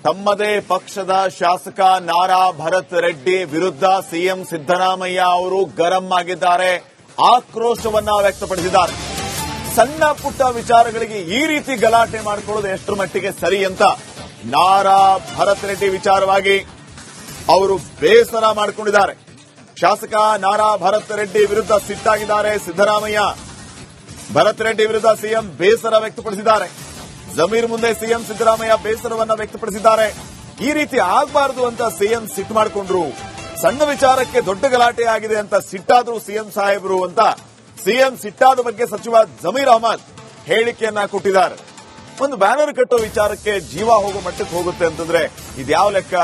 ತಮ್ಮದೇ ಪಕ್ಷದ ಶಾಸಕ ನಾರಾ ಭರತ್ ರೆಡ್ಡಿ ವಿರುದ್ಧ ಸಿಎಂ ಸಿದ್ದರಾಮಯ್ಯ ಅವರು ಗರಂ ಆಗಿದ್ದಾರೆ, ಆಕ್ರೋಶವನ್ನ ವ್ಯಕ್ತಪಡಿಸಿದ್ದಾರೆ. ಸಣ್ಣ ಪುಟ್ಟ ವಿಚಾರಗಳಿಗೆ ಈ ರೀತಿ ಗಲಾಟೆ ಮಾಡಿಕೊಳ್ಳೋದು ಎಷ್ಟರ ಮಟ್ಟಿಗೆ ಸರಿ ಅಂತ ನಾರಾ ಭರತ್ ರೆಡ್ಡಿ ವಿಚಾರವಾಗಿ ಅವರು ಬೇಸರ ಮಾಡಿಕೊಂಡಿದ್ದಾರೆ. ಶಾಸಕ ನಾರಾ ಭರತ್ ರೆಡ್ಡಿ ವಿರುದ್ಧ ಸಿಟ್ಟಾಗಿದ್ದಾರೆ ಸಿದ್ದರಾಮಯ್ಯ. ಭರತ್ ರೆಡ್ಡಿ ವಿರುದ್ಧ ಸಿಎಂ ಬೇಸರ ವ್ಯಕ್ತಪಡಿಸಿದ್ದಾರೆ. ಜಮೀರ್ ಮುಂದೆ ಸಿಎಂ ಸಿದ್ದರಾಮಯ್ಯ ಬೇಸರವನ್ನ ವ್ಯಕ್ತಪಡಿಸಿದ್ದಾರೆ. ಈ ರೀತಿ ಆಗಬಾರದು ಅಂತ ಸಿಎಂ ಸಿಟ್ಟು ಮಾಡಿಕೊಂಡ್ರು. ಸಣ್ಣ ವಿಚಾರಕ್ಕೆ ದೊಡ್ಡ ಗಲಾಟೆ ಆಗಿದೆ ಅಂತ ಸಿಟ್ಟಾದ್ರು ಸಿಎಂ ಸಾಹೇಬರು ಅಂತ ಸಿಎಂ ಸಿಟ್ಟಾದ ಬಗ್ಗೆ ಸಚಿವ ಜಮೀರ್ ಅಹಮದ್ ಹೇಳಿಕೆಯನ್ನ ಕೊಟ್ಟಿದ್ದಾರೆ. ಒಂದು ಬ್ಯಾನರ್ ಕಟ್ಟೋ ವಿಚಾರಕ್ಕೆ ಜೀವ ಹೋಗೋ ಮಟ್ಟಕ್ಕೆ ಹೋಗುತ್ತೆ ಅಂತಂದ್ರೆ ಇದ್ಯಾವ ಲೆಕ್ಕ?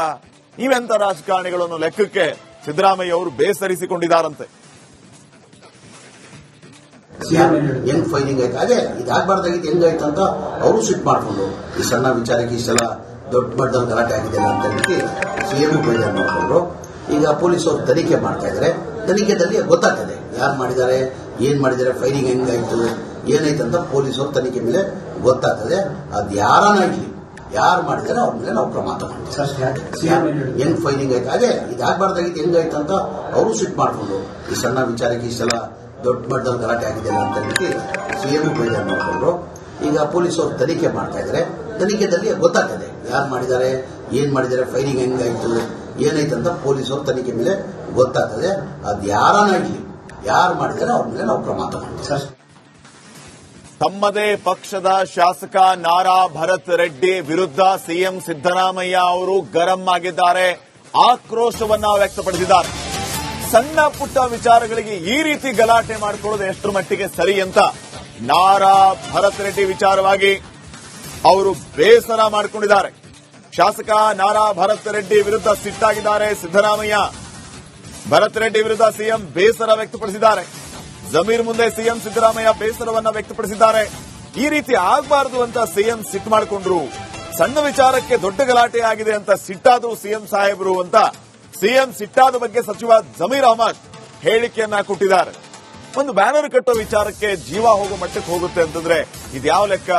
ನೀವೆಂತ ರಾಜಕಾರಣಿಗಳನ್ನು ಲೆಕ್ಕಕ್ಕೆ ಸಿದ್ದರಾಮಯ್ಯ ಅವರು ಬೇಸರಿಸಿಕೊಂಡಿದ್ದಾರಂತೆ. ಹೆಂಗ್ ಫೈಲಿಂಗ್ ಆಯ್ತು, ಅದೇ ಇದಾಗಬಾರ್ದಾಗಿತ್ತು, ಹೆಂಗಾಯ್ತು ಅಂತ ಅವರು ಸಿಟ್ ಮಾಡ್ಕೊಂಡು ಈ ಸಣ್ಣ ವಿಚಾರಕ್ಕೆ ಈ ಸಲ ದೊಡ್ಡ ಮಟ್ಟದಲ್ಲಿ ಗಲಾಟೆ ಆಗಿದೆ ಅಂತ ಹೇಳಿ ಸಿಎಂ ಬೇಜಾರು ಮಾಡ್ಕೊಂಡ್ರು. ಈಗ ಪೊಲೀಸರು ತನಿಖೆ ಮಾಡ್ತಾ ಇದ್ದಾರೆ. ತನಿಖೆದಲ್ಲಿ ಗೊತ್ತಾಗ್ತದೆ ಯಾರು ಮಾಡಿದ್ದಾರೆ, ಏನ್ ಮಾಡಿದ್ದಾರೆ, ಫೈರಿಂಗ್ ಹೆಂಗಾಯ್ತು, ಏನಾಯ್ತು ಅಂತ ಪೊಲೀಸರು ತನಿಖೆ ಮೇಲೆ ಗೊತ್ತಾಗ್ತದೆ. ಅದು ಯಾರನ್ನಾಗ್ಲಿ ಯಾರು ಮಾಡಿದ್ದಾರೆ ಅವ್ರ ಮೇಲೆ ನಾವು ಕ್ರಮ ತಗೊಂಡಿದ್ದೀವಿ. ಹೆಂಗ್ ಫೈರಿಂಗ್ ಆಯ್ತು, ಅದೇ ಇದಾಗಬಾರ್ದಾಗಿತ್ತು, ಹೆಂಗಾಯ್ತು ಅಂತ ಅವರು ಸಿಟ್ ಮಾಡ್ಕೊಂಡು ಈ ಸಣ್ಣ ವಿಚಾರಕ್ಕೆ ಈ ಸಲ ದೊಡ್ಡ ಮಟ್ಟದಲ್ಲಿ ಗಲಾಟೆ ಆಗಿದೆ ಅಂತ ಹೇಳಿ ಸಿಎಂ ಬೇಜಾರು ಮಾಡ್ಕೊಂಡ್ರು. ಈಗ ಪೊಲೀಸರು ತನಿಖೆ ಮಾಡ್ತಾ ಇದ್ದಾರೆ. ತನಿಖೆದಲ್ಲಿ ಗೊತ್ತಾಗ್ತದೆ ಯಾರು ಮಾಡಿದ್ದಾರೆ, ಏನ್ ಮಾಡಿದ್ದಾರೆ, ಫೈರಿಂಗ್ ಹೆಂಗಾಯ್ತು, ಏನಾಯ್ತು ಅಂತ ಪೊಲೀಸರು ತನಿಖೆ ಮೇಲೆ ಗೊತ್ತಾಗ್ತದೆ. ಅದು ಯಾರನ್ನಾಗ್ಲಿ ಯಾರು ಮಾಡಿದ್ದಾರೆ ಅವ್ರ ಮೇಲೆ ನಾವು ಕ್ರಮ ತಗೊಂಡಿದ್ದೀವಿ. ತಮ್ಮದೇ ಪಕ್ಷದ ಶಾಸಕ ನಾರಾ ಭರತ್ ರೆಡ್ಡಿ ವಿರುದ್ಧ ಸಿಎಂ ಸಿದ್ದರಾಮಯ್ಯ ಅವರು ಗರಂ ಆಗಿದ್ದಾರೆ, ಆಕ್ರೋಶವನ್ನ ವ್ಯಕ್ತಪಡಿಸಿದ್ದಾರೆ. ಸಣ್ಣ ಪುಟ್ಟ ವಿಚಾರಗಳಿಗೆ ಈ ರೀತಿ ಗಲಾಟೆ ಮಾಡಿಕೊಳ್ಳೋದು ಎಷ್ಟರ ಮಟ್ಟಿಗೆ ಸರಿ ಅಂತ ನಾರಾ ಭರತ್ ರೆಡ್ಡಿ ವಿಚಾರವಾಗಿ ಅವರು ಬೇಸರ ಮಾಡಿಕೊಂಡಿದ್ದಾರೆ. ಶಾಸಕ ನಾರಾ ಭರತ್ ರೆಡ್ಡಿ ವಿರುದ್ಧ ಸಿಟ್ಟಾಗಿದ್ದಾರೆ ಸಿದ್ದರಾಮಯ್ಯ. ಭರತ್ ರೆಡ್ಡಿ ವಿರುದ್ಧ ಸಿಎಂ ಬೇಸರ ವ್ಯಕ್ತಪಡಿಸಿದ್ದಾರೆ. ಜಮೀರ್ ಮುಂದೆ ಸಿಎಂ ಸಿದ್ದರಾಮಯ್ಯ ಬೇಸರವನ್ನ ವ್ಯಕ್ತಪಡಿಸಿದ್ದಾರೆ. ಈ ರೀತಿ ಆಗಬಾರದು ಅಂತ ಸಿಎಂ ಸಿಟ್ಟು ಮಾಡಿಕೊಂಡ್ರು. ಸಣ್ಣ ವಿಚಾರಕ್ಕೆ ದೊಡ್ಡ ಗಲಾಟೆ ಆಗಿದೆ ಅಂತ ಸಿಟ್ಟಾದ್ರು ಸಿಎಂ ಸಾಹೇಬರು ಅಂತ ಸಿಎಂ ಸಿಟ್ಟಾದ ಬಗ್ಗೆ ಸಚಿವ ಜಮೀರ್ ಅಹಮದ್ ಹೇಳಿಕೆಯನ್ನ ಕೊಟ್ಟಿದ್ದಾರೆ. ಒಂದು ಬ್ಯಾನರ್ ಕಟ್ಟೋ ವಿಚಾರಕ್ಕೆ ಜೀವ ಹೋಗೋ ಮಟ್ಟಕ್ಕೆ ಹೋಗುತ್ತೆ ಅಂತಂದ್ರೆ ಇದ್ಯಾವ ಲೆಕ್ಕ?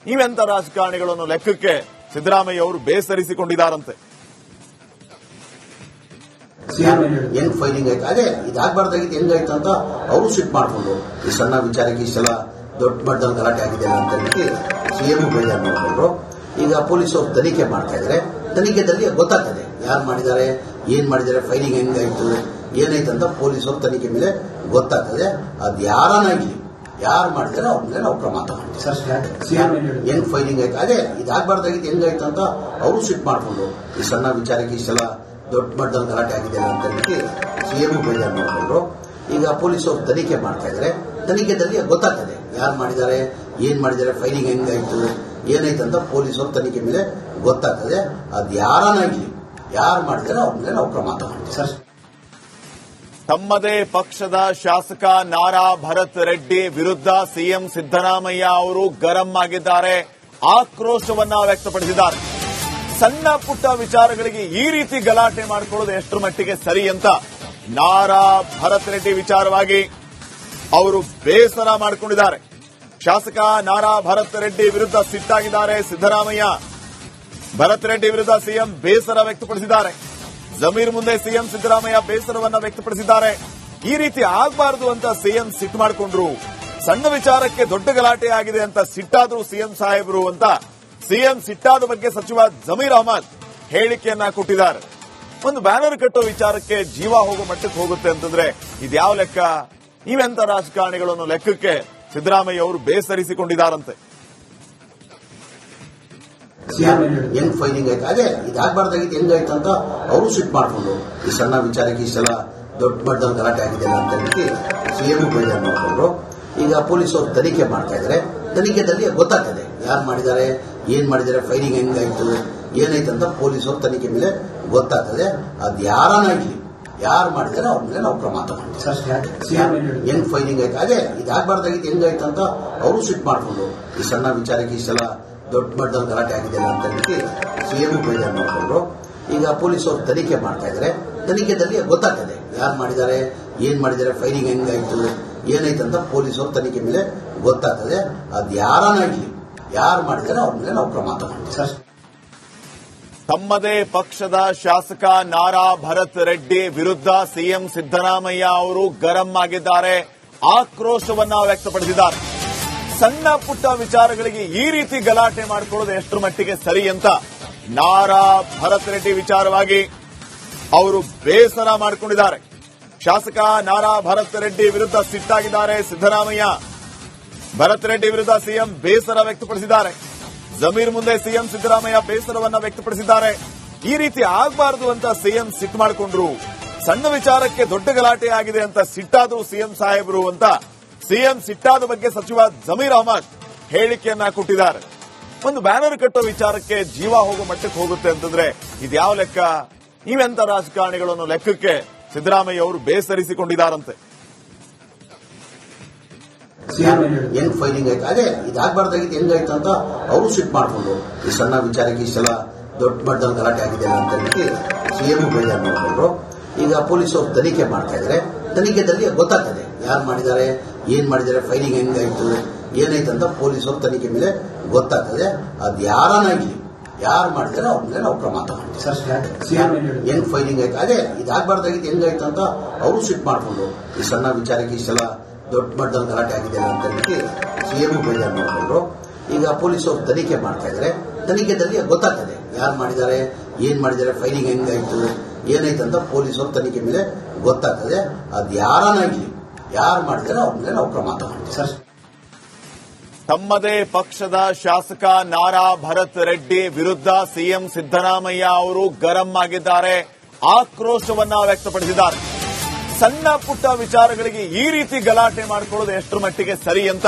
ನೀವೆಂತ ರಾಜಕಾರಣಿಗಳನ್ನು ಲೆಕ್ಕಕ್ಕೆ ಸಿದ್ದರಾಮಯ್ಯ ಅವರು ಬೇಸರಿಸಿಕೊಂಡಿದ್ದಾರಂತೆ. ಹೆಂಗ್ ಫೈಲಿಂಗ್ ಆಯ್ತು, ಅದೇ ಇದಾಗಬಾರ್ದಾಗಿತ್ತು, ಹೆಂಗಾಯ್ತು ಅಂತ ಅವರು ಸಿಟ್ ಮಾಡ್ಕೊಂಡು ಈ ಸಣ್ಣ ವಿಚಾರಕ್ಕೆ ಈ ಸಲ ದೊಡ್ಡ ಮಟ್ಟದಲ್ಲಿ ಗಲಾಟೆ ಆಗಿದೆ ಅಂತ ಹೇಳಿ ಸಿಎಂ ಬೇಜಾರು ಮಾಡ್ಕೊಂಡ್ರು. ಈಗ ಪೊಲೀಸರು ತನಿಖೆ ಮಾಡ್ತಾ ಇದ್ದಾರೆ. ತನಿಖೆದಲ್ಲಿ ಗೊತ್ತಾಗ್ತದೆ ಯಾರು ಮಾಡಿದ್ದಾರೆ, ಏನ್ ಮಾಡಿದ್ದಾರೆ, ಫೈರಿಂಗ್ ಹೆಂಗಾಯ್ತು, ಏನಾಯ್ತು ಅಂತ ಪೊಲೀಸರು ತನಿಖೆ ಮೇಲೆ ಗೊತ್ತಾಗ್ತದೆ. ಅದು ಯಾರನ್ನಾಗ್ಲಿ ಯಾರು ಮಾಡಿದ್ದಾರೆ ಅವ್ರ ಮೇಲೆ ನಾವು ಕ್ರಮ ತಗೊಂಡಿದ್ದೀವಿ. ಹೆಂಗ್ ಫೈರಿಂಗ್ ಆಯ್ತು, ಅದೇ ಇದಾಗಬಾರ್ದಾಗಿತ್ತು, ಹೆಂಗಾಯ್ತು ಅಂತ ಅವರು ಸಿಟ್ ಮಾಡ್ಕೊಂಡು ಈ ಸಣ್ಣ ವಿಚಾರಕ್ಕೆ ಈ ಸಲ ದೊಡ್ಡ ಮಟ್ಟದಲ್ಲಿ ಗಲಾಟೆ ಆಗಿದೆ ಅಂತ ಹೇಳಿ ಸಿಎಂ ಬೇಜಾರು ಮಾಡ್ಕೊಂಡ್ರು. ಈಗ ಪೊಲೀಸರು ತನಿಖೆ ಮಾಡ್ತಾ ಇದ್ದಾರೆ. ತನಿಖೆದಲ್ಲಿ ಗೊತ್ತಾಗ್ತದೆ ಯಾರು ಮಾಡಿದ್ದಾರೆ, ಏನ್ ಮಾಡಿದ್ದಾರೆ, ಫೈರಿಂಗ್ ಹೆಂಗಾಯ್ತು, ಏನಾಯ್ತು ಅಂತ ಪೊಲೀಸರು ತನಿಖೆ ಮೇಲೆ ಗೊತ್ತಾಗ್ತದೆ. ಅದು ಯಾರನ್ನಾಗ್ಲಿ ಯಾರು ಮಾಡಿದ್ದಾರೆ ಅವ್ರ ಮೇಲೆ ನಾವು ಕ್ರಮ ತಗೊಂಡಿದ್ದೀವಿ. ತಮ್ಮದೇ ಪಕ್ಷದ ಶಾಸಕ ನಾರಾ ಭರತ್ ರೆಡ್ಡಿ ವಿರುದ್ಧ ಸಿಎಂ ಸಿದ್ದರಾಮಯ್ಯ ಅವರು ಗರಂ ಆಗಿದ್ದಾರೆ, ಆಕ್ರೋಶವನ್ನ ವ್ಯಕ್ತಪಡಿಸಿದ್ದಾರೆ. ಸಣ್ಣ ಪುಟ್ಟ ವಿಚಾರಗಳಿಗೆ ಈ ರೀತಿ ಗಲಾಟೆ ಮಾಡಿಕೊಳ್ಳೋದು ಎಷ್ಟರ ಮಟ್ಟಿಗೆ ಸರಿ ಅಂತ ನಾರಾ ಭರತ್ ರೆಡ್ಡಿ ವಿಚಾರವಾಗಿ ಅವರು ಬೇಸರ ಮಾಡಿಕೊಂಡಿದ್ದಾರೆ. ಶಾಸಕ ನಾರಾ ಭರತ್ ರೆಡ್ಡಿ ವಿರುದ್ಧ ಸಿಟ್ಟಾಗಿದ್ದಾರೆ ಸಿದ್ದರಾಮಯ್ಯ. ಭರತ್ ರೆಡ್ಡಿ ವಿರುದ್ಧ ಸಿಎಂ ಬೇಸರ ವ್ಯಕ್ತಪಡಿಸಿದ್ದಾರೆ. ಜಮೀರ್ ಮುಂದೆ ಸಿಎಂ ಸಿದ್ದರಾಮಯ್ಯ ಬೇಸರವನ್ನ ವ್ಯಕ್ತಪಡಿಸಿದ್ದಾರೆ. ಈ ರೀತಿ ಆಗಬಾರದು ಅಂತ ಸಿಎಂ ಸಿಟ್ಟು ಮಾಡಿಕೊಂಡ್ರು. ಸಣ್ಣ ವಿಚಾರಕ್ಕೆ ದೊಡ್ಡ ಗಲಾಟೆ ಆಗಿದೆ ಅಂತ ಸಿಟ್ಟಾದ್ರು ಸಿಎಂ ಸಾಹೇಬರು ಅಂತ ಸಿಎಂ ಸಿಟ್ಟಾದ ಬಗ್ಗೆ ಸಚಿವ ಜಮೀರ್ ಅಹಮದ್ ಹೇಳಿಕೆಯನ್ನ ಕೊಟ್ಟಿದ್ದಾರೆ. ಒಂದು ಬ್ಯಾನರ್ ಕಟ್ಟೋ ವಿಚಾರಕ್ಕೆ ಜೀವ ಹೋಗೋ ಮಟ್ಟಕ್ಕೆ ಹೋಗುತ್ತೆ ಅಂತಂದ್ರೆ ಇದ್ಯಾವ ಲೆಕ್ಕ? ನೀವೆಂತ ರಾಜಕಾರಣಿಗಳನ್ನು ಲೆಕ್ಕಕ್ಕೆ ಸಿದ್ದರಾಮಯ್ಯ ಅವರು ಬೇಸರಿಸಿಕೊಂಡಿದ್ದಾರಂತೆ. ಹೆಂಗ್ ಫೈರಿಂಗ್ ಆಯ್ತು, ಅದೇ ಇದಾಗಬಾರ್ದಾಗಿತ್ತು, ಹೆಂಗಾಯ್ತು ಅಂತ ಅವರು ಸಿಟ್ ಮಾಡ್ಕೊಂಡು ಈ ಸಣ್ಣ ವಿಚಾರಕ್ಕೆ ಈ ಸಲ ದೊಡ್ಡ ಮಟ್ಟದಲ್ಲಿ ಗಲಾಟೆ ಆಗಿದೆ ಅಂತ ಹೇಳಿ ಸಿಎಂ ಬೇಜಾರು ಮಾಡ್ಕೊಂಡ್ರು. ಈಗ ಪೊಲೀಸರು ತನಿಖೆ ಮಾಡ್ತಾ ಇದ್ದಾರೆ. ತನಿಖೆದಲ್ಲಿ ಗೊತ್ತಾಗ್ತದೆ ಯಾರು ಮಾಡಿದ್ದಾರೆ, ಏನ್ ಮಾಡಿದ್ದಾರೆ, ಫೈರಿಂಗ್ ಹೆಂಗಾಯ್ತು, ಏನಾಯ್ತು ಅಂತ ಪೊಲೀಸರು ತನಿಖೆ ಮೇಲೆ ಗೊತ್ತಾಗ್ತದೆ. ಅದು ಯಾರನ್ನಾಗ್ಲಿ ಯಾರು ಮಾಡಿದ್ದಾರೆ ಅವ್ರ ಮೇಲೆ ನಾವು ಕ್ರಮ ತಗೊಂಡಿದ್ದೀವಿ. ಹೆಂಗ್ ಫೈರಿಂಗ್ ಆಯ್ತು, ಅದೇ ಇದಾಗಬಾರ್ದಾಗಿತ್ತು, ಹೆಂಗಾಯ್ತು ಅಂತ ಅವರು ಸಿಟ್ ಮಾಡ್ಕೊಂಡು ಈ ಸಣ್ಣ ವಿಚಾರಕ್ಕೆ ಈ ಸಲ ದೊಡ್ಡ ಮಟ್ಟದಲ್ಲಿ ಗಲಾಟೆ ಆಗಿದೆ ಅಂತ ಹೇಳಿ ಸಿಎಂ ಬೇಜಾರು ಮಾಡ್ಕೊಂಡ್ರು. ಈಗ ಪೊಲೀಸರು ತನಿಖೆ ಮಾಡ್ತಾ ಇದ್ದಾರೆ. ತನಿಖೆದಲ್ಲಿ ಗೊತ್ತಾಗ್ತದೆ ಯಾರು ಮಾಡಿದ್ದಾರೆ, ಏನ್ ಮಾಡಿದ್ದಾರೆ, ಫೈರಿಂಗ್ ಹೆಂಗಾಯ್ತು, ಏನಾಯ್ತು ಅಂತ ಪೊಲೀಸರು ತನಿಖೆ ಮೇಲೆ ಗೊತ್ತಾಗ್ತದೆ. ಅದು ಯಾರನ್ನಾಗ್ಲಿ ಯಾರು ಮಾಡಿದ್ದಾರೆ ಅವ್ರ ಮೇಲೆ ನಾವು ಕ್ರಮ ತಗೊಂಡಿದ್ದೀವಿ. ತಮ್ಮದೇ ಪಕ್ಷದ ಶಾಸಕ ನಾರಾ ಭರತ್ ರೆಡ್ಡಿ ವಿರುದ್ಧ ಸಿಎಂ ಸಿದ್ದರಾಮಯ್ಯ ಅವರು ಗರಂ ಆಗಿದ್ದಾರೆ, ಆಕ್ರೋಶವನ್ನ ವ್ಯಕ್ತಪಡಿಸಿದ್ದಾರೆ. ಸಣ್ಣ ಪುಟ್ಟ ವಿಚಾರಗಳಿಗೆ ಈ ರೀತಿ ಗಲಾಟೆ ಮಾಡಿಕೊಳ್ಳೋದು ಎಷ್ಟರ ಮಟ್ಟಿಗೆ ಸರಿ ಅಂತ ನಾರಾ ಭರತ್ ರೆಡ್ಡಿ ವಿಚಾರವಾಗಿ ಅವರು ಬೇಸರ ಮಾಡಿಕೊಂಡಿದ್ದಾರೆ. ಶಾಸಕ ನಾರಾ ಭರತ್ ರೆಡ್ಡಿ ವಿರುದ್ಧ ಸಿಟ್ಟಾಗಿದ್ದಾರೆ ಸಿದ್ದರಾಮಯ್ಯ. ಭರತ್ ರೆಡ್ಡಿ ವಿರುದ್ಧ ಸಿಎಂ ಬೇಸರ ವ್ಯಕ್ತಪಡಿಸಿದ್ದಾರೆ. ಜಮೀರ್ ಮುಂದೆ ಸಿಎಂ ಸಿದ್ದರಾಮಯ್ಯ ಬೇಸರವನ್ನ ವ್ಯಕ್ತಪಡಿಸಿದ್ದಾರೆ. ಈ ರೀತಿ ಆಗಬಾರದು ಅಂತ ಸಿಎಂ ಸಿಟ್ಟು ಮಾಡಿಕೊಂಡ್ರು. ಸಣ್ಣ ವಿಚಾರಕ್ಕೆ ದೊಡ್ಡ ಗಲಾಟೆ ಆಗಿದೆ ಅಂತ ಸಿಟ್ಟಾದ್ರು ಸಿಎಂ ಸಾಹೇಬರು ಅಂತ ಸಿಎಂ ಸಿಟ್ಟಾದ ಬಗ್ಗೆ ಸಚಿವ ಜಮೀರ್ ಅಹಮದ್ ಹೇಳಿಕೆಯನ್ನ ಕೊಟ್ಟಿದ್ದಾರೆ. ಒಂದು ಬ್ಯಾನರ್ ಕಟ್ಟೋ ವಿಚಾರಕ್ಕೆ ಜೀವ ಹೋಗೋ ಮಟ್ಟಕ್ಕೆ ಹೋಗುತ್ತೆ ಅಂತಂದ್ರೆ ಇದ್ಯಾವ ಲೆಕ್ಕ? ನೀವೆಂತ ರಾಜಕಾರಣಿಗಳು ಅನ್ನೋ ಲೆಕ್ಕಕ್ಕೆ ಸಿದ್ದರಾಮಯ್ಯ ಅವರು ಬೇಸರಿಸಿಕೊಂಡಿದ್ದಾರಂತೆ. ಹೆಂಗ್ ಫೈಲಿಂಗ್ ಆಯ್ತು, ಅದೇ ಇದಾಗಬಾರ್ದಾಗಿತ್ತು ಹೆಂಗಾಯ್ತು ಅಂತ ಅವರು ಸಿಟ್ ಮಾಡಿಕೊಂಡು ಈ ಸಣ್ಣ ವಿಚಾರಕ್ಕೆ ಇಷ್ಟೆಲ್ಲ ದೊಡ್ಡ ಮಟ್ಟದಲ್ಲಿ ಗಲಾಟೆ ಆಗಿದೆ ಅಂತ ಹೇಳಿ ಸಿಎಂ ಬೇಜಾರು ಮಾಡಿಕೊಂಡ್ರು. ಈಗ ಪೊಲೀಸರು ತನಿಖೆ ಮಾಡ್ತಾ ಇದ್ದಾರೆ. ತನಿಖೆದಲ್ಲಿ ಗೊತ್ತಾಗ್ತದೆ ಯಾರು ಮಾಡಿದ್ದಾರೆ, ಏನ್ ಮಾಡಿದ್ದಾರೆ, ಫೈಲಿಂಗ್ ಹೆಂಗಾಯ್ತು, ಏನಾಯ್ತು ಅಂತ ಪೊಲೀಸರು ತನಿಖೆ ಮೇಲೆ ಗೊತ್ತಾಗ್ತದೆ. ಅದು ಯಾರನ್ನಾಗಿ ಯಾರು ಮಾಡಿದಾರೆ ಅವ್ರ ಮೇಲೆ ನಾವು ಕ್ರಮ ತಗೊಂಡಿದ್ದೀವಿ. ಹೆಂಗ್ ಫೈಲಿಂಗ್ ಆಯ್ತು, ಅದೇ ಇದಾಗಬಾರ್ದಾಗಿತ್ತು ಹೆಂಗಾಯ್ತು ಅಂತ ಅವರು ಸಿಟ್ ಮಾಡಿಕೊಂಡು ಈ ಸಣ್ಣ ವಿಚಾರಕ್ಕೆ ಇಷ್ಟೆಲ್ಲ ದೊಡ್ಡ ಮಟ್ಟದಲ್ಲಿ ಗಲಾಟೆ ಆಗಿದೆ ಅಂತ ಹೇಳಿ ಸಿಎಂ ಬೇಜಾರು ಮಾಡಿಕೊಂಡ್ರು. ಈಗ ಪೊಲೀಸರು ತನಿಖೆ ಮಾಡ್ತಾ ಇದ್ದಾರೆ. ತನಿಖೆದಲ್ಲಿ ಗೊತ್ತಾಗ್ತದೆ ಯಾರು ಮಾಡಿದ್ದಾರೆ, ಏನ್ ಮಾಡಿದ್ದಾರೆ, ಫೈಲಿಂಗ್ ಹೆಂಗಾಯ್ತು, ಏನಾಯ್ತು ಅಂತ ಪೊಲೀಸರು ತನಿಖೆ ಮೇಲೆ ಗೊತ್ತಾಗ್ತದೆ. ಅದು ಯಾರನ್ನಾಗಿ ಯಾರು ಮಾಡಿದ್ದಾರೆ ಅವ್ರ ಮೇಲೆ ನಾವು ಕ್ರಮ ತಗೊಂಡಿದ್ದೀವಿ. ತಮ್ಮದೇ ಪಕ್ಷದ ಶಾಸಕ ನಾರಾ ಭರತ್ ರೆಡ್ಡಿ ವಿರುದ್ಧ ಸಿಎಂ ಸಿದ್ದರಾಮಯ್ಯ ಅವರು ಗರಂ ಆಗಿದ್ದಾರೆ, ಆಕ್ರೋಶವನ್ನ ವ್ಯಕ್ತಪಡಿಸಿದ್ದಾರೆ. ಸಣ್ಣ ಪುಟ್ಟ ವಿಚಾರಗಳಿಗೆ ಈ ರೀತಿ ಗಲಾಟೆ ಮಾಡಿಕೊಳ್ಳೋದು ಎಷ್ಟರ ಮಟ್ಟಿಗೆ ಸರಿ ಅಂತ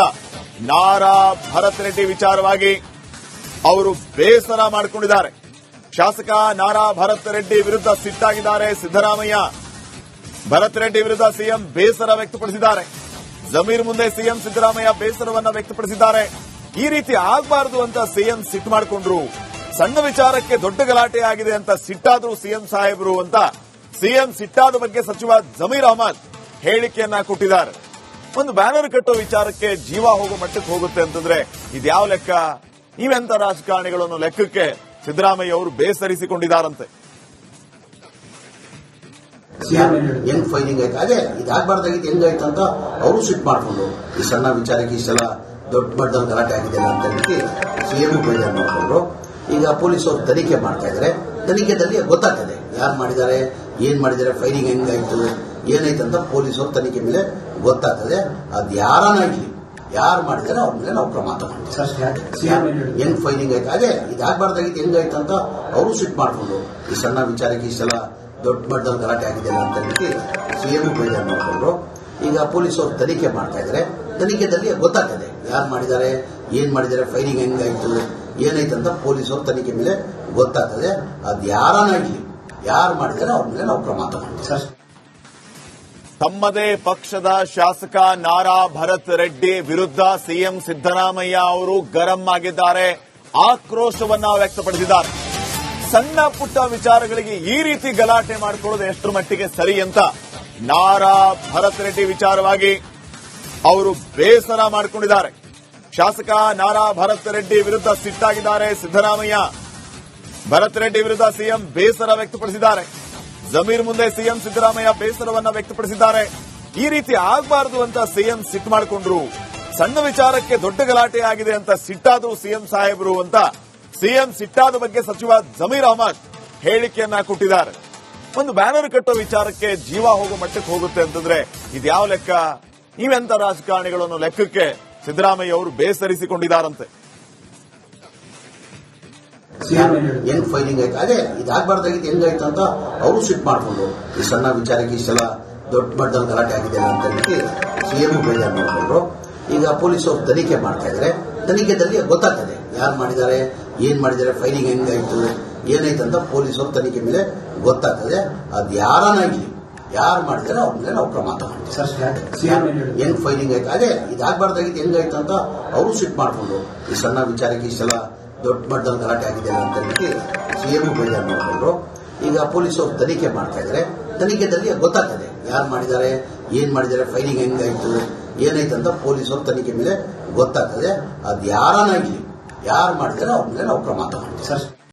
ನಾರಾ ಭರತ್ ರೆಡ್ಡಿ ವಿಚಾರವಾಗಿ ಅವರು ಬೇಸರ ಮಾಡಿಕೊಂಡಿದ್ದಾರೆ. ಶಾಸಕ ನಾರಾ ಭರತ್ ರೆಡ್ಡಿ ವಿರುದ್ಧ ಸಿಟ್ಟಾಗಿದ್ದಾರೆ ಸಿದ್ದರಾಮಯ್ಯ. ಭರತ್ ರೆಡ್ಡಿ ವಿರುದ್ಧ ಸಿಎಂ ಬೇಸರ ವ್ಯಕ್ತಪಡಿಸಿದ್ದಾರೆ. ಜಮೀರ್ ಮುಂದೆ ಸಿಎಂ ಸಿದ್ದರಾಮಯ್ಯ ಬೇಸರವನ್ನ ವ್ಯಕ್ತಪಡಿಸಿದ್ದಾರೆ. ಈ ರೀತಿ ಆಗಬಾರದು ಅಂತ ಸಿಎಂ ಸಿಟ್ಟು ಮಾಡಿಕೊಂಡ್ರು. ಸಣ್ಣ ವಿಚಾರಕ್ಕೆ ದೊಡ್ಡ ಗಲಾಟೆ ಆಗಿದೆ ಅಂತ ಸಿಟ್ಟಾದ್ರು ಸಿಎಂ ಸಾಹೇಬರು ಅಂತ ಸಿಎಂ ಸಿಟ್ಟಾದ ಬಗ್ಗೆ ಸಚಿವ ಜಮೀರ್ ಅಹಮದ್ ಹೇಳಿಕೆಯನ್ನ ಕೊಟ್ಟಿದ್ದಾರೆ. ಒಂದು ಬ್ಯಾನರ್ ಕಟ್ಟೋ ವಿಚಾರಕ್ಕೆ ಜೀವ ಹೋಗೋ ಮಟ್ಟಕ್ಕೆ ಹೋಗುತ್ತೆ ಅಂತಂದ್ರೆ ಇದ್ಯಾವ ಲೆಕ್ಕ? ನೀವೆಂತ ರಾಜಕಾರಣಿಗಳು ಅನ್ನೋ ಲೆಕ್ಕಕ್ಕೆ ಸಿದ್ದರಾಮಯ್ಯ ಅವರು ಬೇಸರಿಸಿಕೊಂಡಿದ್ದಾರಂತೆ. ಹೆಂಗ್ ಫೈಲಿಂಗ್ ಆಯ್ತು, ಅದೇ ಇದಾಗಬಾರ್ದಾಗಿತ್ತು ಹೆಂಗಾಯ್ತು ಅಂತ ಅವರು ಸಿಟ್ ಮಾಡಿಕೊಂಡು ಈ ಸಣ್ಣ ವಿಚಾರಕ್ಕೆ ಇಷ್ಟೆಲ್ಲ ದೊಡ್ಡ ಮಟ್ಟದಲ್ಲಿ ಗಲಾಟೆ ಆಗಿದೆ ಅಂತ ಹೇಳಿ ಸಿಎಂ ಬೇಜಾರು ಮಾಡಿಕೊಂಡ್ರು. ಈಗ ಪೊಲೀಸರು ತನಿಖೆ ಮಾಡ್ತಾ ಇದ್ದಾರೆ. ತನಿಖೆದಲ್ಲಿ ಗೊತ್ತಾಗ್ತದೆ ಯಾರು ಮಾಡಿದ್ದಾರೆ, ಏನ್ ಮಾಡಿದ್ದಾರೆ, ಫೈಲಿಂಗ್ ಹೆಂಗಾಯ್ತು, ಏನಾಯ್ತು ಅಂತ ಪೊಲೀಸರು ತನಿಖೆ ಮೇಲೆ ಗೊತ್ತಾಗ್ತದೆ. ಅದು ಯಾರನ್ನಾಗಿ ಯಾರು ಮಾಡಿದ್ದಾರೆ ಅವ್ರ ಮೇಲೆ ನಾವು ಕ್ರಮ ತಗೊಂಡಿದ್ದೀವಿ. ಹೆಂಗ್ ಫೈಲಿಂಗ್ ಆಯ್ತು, ಅದೇ ಇದಾಗಬಾರ್ದಾಗಿತ್ತು ಹೆಂಗಾಯ್ತು ಅಂತ ಅವರು ಸಿಟ್ ಮಾಡಿಕೊಂಡು ಈ ಸಣ್ಣ ವಿಚಾರಕ್ಕೆ ಇಷ್ಟೆಲ್ಲ ದೊಡ್ಡ ಮಟ್ಟದಲ್ಲಿ ಗಲಾಟೆ ಆಗಿದೆ ಅಂತ ಹೇಳಿ ಸಿಎಂ ಬೇಜಾರು ಮಾಡಿಕೊಂಡ್ರು. ಈಗ ಪೊಲೀಸರು ತನಿಖೆ ಮಾಡ್ತಾ ಇದ್ದಾರೆ. ತನಿಖೆದಲ್ಲಿ ಗೊತ್ತಾಗ್ತದೆ ಯಾರು ಮಾಡಿದ್ದಾರೆ, ಏನ್ ಮಾಡಿದ್ದಾರೆ, ಫೈಲಿಂಗ್ ಹೆಂಗಾಯ್ತು, ಏನಾಯ್ತು ಅಂತ ಪೊಲೀಸರು ತನಿಖೆ ಮೇಲೆ ಗೊತ್ತಾಗ್ತದೆ. ಅದು ಯಾರನ್ನಾಗಿ ಯಾರು ಮಾಡಿದ್ದಾರೆ ಅವ್ರ ಮೇಲೆ ನಾವು ಕ್ರಮ ತಗೊಂಡಿದ್ದೀವಿ. ತಮ್ಮದೇ ಪಕ್ಷದ ಶಾಸಕ ನಾರಾ ಭರತ್ ರೆಡ್ಡಿ ವಿರುದ್ಧ ಸಿಎಂ ಸಿದ್ದರಾಮಯ್ಯ ಅವರು ಗರಂ ಆಗಿದ್ದಾರೆ, ಆಕ್ರೋಶವನ್ನ ವ್ಯಕ್ತಪಡಿಸಿದ್ದಾರೆ. ಸಣ್ಣ ಪುಟ್ಟ ವಿಚಾರಗಳಿಗೆ ಈ ರೀತಿ ಗಲಾಟೆ ಮಾಡಿಕೊಳ್ಳೋದು ಎಷ್ಟರ ಮಟ್ಟಿಗೆ ಸರಿ ಅಂತ ನಾರಾ ಭರತ್ ರೆಡ್ಡಿ ವಿಚಾರವಾಗಿ ಅವರು ಬೇಸರ ಮಾಡಿಕೊಂಡಿದ್ದಾರೆ. ಶಾಸಕ ನಾರಾ ಭರತ್ ರೆಡ್ಡಿ ವಿರುದ್ಧ ಸಿಟ್ಟಾಗಿದ್ದಾರೆ ಸಿದ್ದರಾಮಯ್ಯ. ಭರತ್ ರೆಡ್ಡಿ ವಿರುದ್ಧ ಸಿಎಂ ಬೇಸರ ವ್ಯಕ್ತಪಡಿಸಿದ್ದಾರೆ. ಜಮೀರ್ ಮುಂದೆ ಸಿಎಂ ಸಿದ್ದರಾಮಯ್ಯ ಬೇಸರವನ್ನ ವ್ಯಕ್ತಪಡಿಸಿದ್ದಾರೆ. ಈ ರೀತಿ ಆಗಬಾರದು ಅಂತ ಸಿಎಂ ಸಿಟ್ಟು ಮಾಡಿಕೊಂಡ್ರು. ಸಣ್ಣ ವಿಚಾರಕ್ಕೆ ದೊಡ್ಡ ಗಲಾಟೆ ಆಗಿದೆ ಅಂತ ಸಿಟ್ಟಾದ್ರು ಸಿಎಂ ಸಾಹೇಬರು ಅಂತ ಸಿಎಂ ಸಿಟ್ಟಾದ ಬಗ್ಗೆ ಸಚಿವ ಜಮೀರ್ ಅಹಮದ್ ಹೇಳಿಕೆಯನ್ನ ಕೊಟ್ಟಿದ್ದಾರೆ. ಒಂದು ಬ್ಯಾನರ್ ಕಟ್ಟೋ ವಿಚಾರಕ್ಕೆ ಜೀವ ಹೋಗೋ ಮಟ್ಟಕ್ಕೆ ಹೋಗುತ್ತೆ ಅಂತಂದ್ರೆ ಇದ್ಯಾವ ಲೆಕ್ಕ? ನೀವೆಂತ ರಾಜಕಾರಣಿಗಳು ಅನ್ನೋ ಲೆಕ್ಕಕ್ಕೆ ಸಿದ್ದರಾಮಯ್ಯ ಅವರು ಬೇಸರಿಸಿಕೊಂಡಿದ್ದಾರಂತೆ. ಹೆಂಗ್ ಫೈಲಿಂಗ್ ಆಯ್ತು, ಅದೇ ಇದಾಗಬಾರ್ದಾಗಿತ್ತು ಹೆಂಗಾಯ್ತು ಅಂತ ಅವರು ಸಿಟ್ ಮಾಡಿಕೊಂಡು ಈ ಸಣ್ಣ ವಿಚಾರಕ್ಕೆ ಇಷ್ಟೆಲ್ಲ ದೊಡ್ಡ ಮಟ್ಟದಲ್ಲಿ ಗಲಾಟೆ ಆಗಿದೆ ಅಂತ ಹೇಳಿ ಸಿಎಂ ಬೇಜಾರು ಮಾಡಿಕೊಂಡ್ರು. ಈಗ ಪೊಲೀಸರು ತನಿಖೆ ಮಾಡ್ತಾ ಇದ್ದಾರೆ. ತನಿಖೆದಲ್ಲಿ ಗೊತ್ತಾಗ್ತದೆ ಯಾರು ಮಾಡಿದ್ದಾರೆ, ಏನ್ ಮಾಡಿದ್ದಾರೆ, ಫೈಲಿಂಗ್ ಹೆಂಗಾಯ್ತು, ಏನಾಯ್ತು ಅಂತ ಪೊಲೀಸರು ತನಿಖೆ ಮೇಲೆ ಗೊತ್ತಾಗ್ತದೆ. ಅದು ಯಾರನ್ನಾಗಿ ಯಾರು ಮಾಡಿದ್ದಾರೆ ಅವ್ರ ಮೇಲೆ ನಾವು ಕ್ರಮ ತಗೊಂಡಿದ್ದೀವಿ. ಹೆಂಗ್ ಫೈಲಿಂಗ್ ಆಯ್ತು, ಅದೇ ಇದಾಗಬಾರ್ದಾಗಿತ್ತು ಹೆಂಗಾಯ್ತು ಅಂತ ಅವರು ಸಿಟ್ ಮಾಡಿಕೊಂಡು ಈ ಸಣ್ಣ ವಿಚಾರಕ್ಕೆ ಇಷ್ಟೆಲ್ಲ ದೊಡ್ಡ ಮಟ್ಟದಲ್ಲಿ ಗಲಾಟೆ ಆಗಿದೆ ಅಂತ ಹೇಳಿ ಸಿಎಂ ಬೇಜಾರು ಮಾಡಿಕೊಂಡ್ರು. ಈಗ ಪೊಲೀಸರು ತನಿಖೆ ಮಾಡ್ತಾ ಇದ್ದಾರೆ. ತನಿಖೆದಲ್ಲಿ ಗೊತ್ತಾಗ್ತದೆ ಯಾರು ಮಾಡಿದ್ದಾರೆ, ಏನ್ ಮಾಡಿದ್ದಾರೆ, ಫೈಲಿಂಗ್ ಹೆಂಗಾಯ್ತು, ಏನಾಯ್ತು ಅಂತ ಪೊಲೀಸರು ತನಿಖೆ ಮೇಲೆ ಗೊತ್ತಾಗ್ತದೆ. ಅದು ಯಾರನ್ನಾಗಿ ಯಾರು ಮಾಡಿದ್ದಾರೆ ಅವ್ರ ಮೇಲೆ ನಾವು ಕ್ರಮ ತಗೊಂಡಿದ್ದೀವಿ.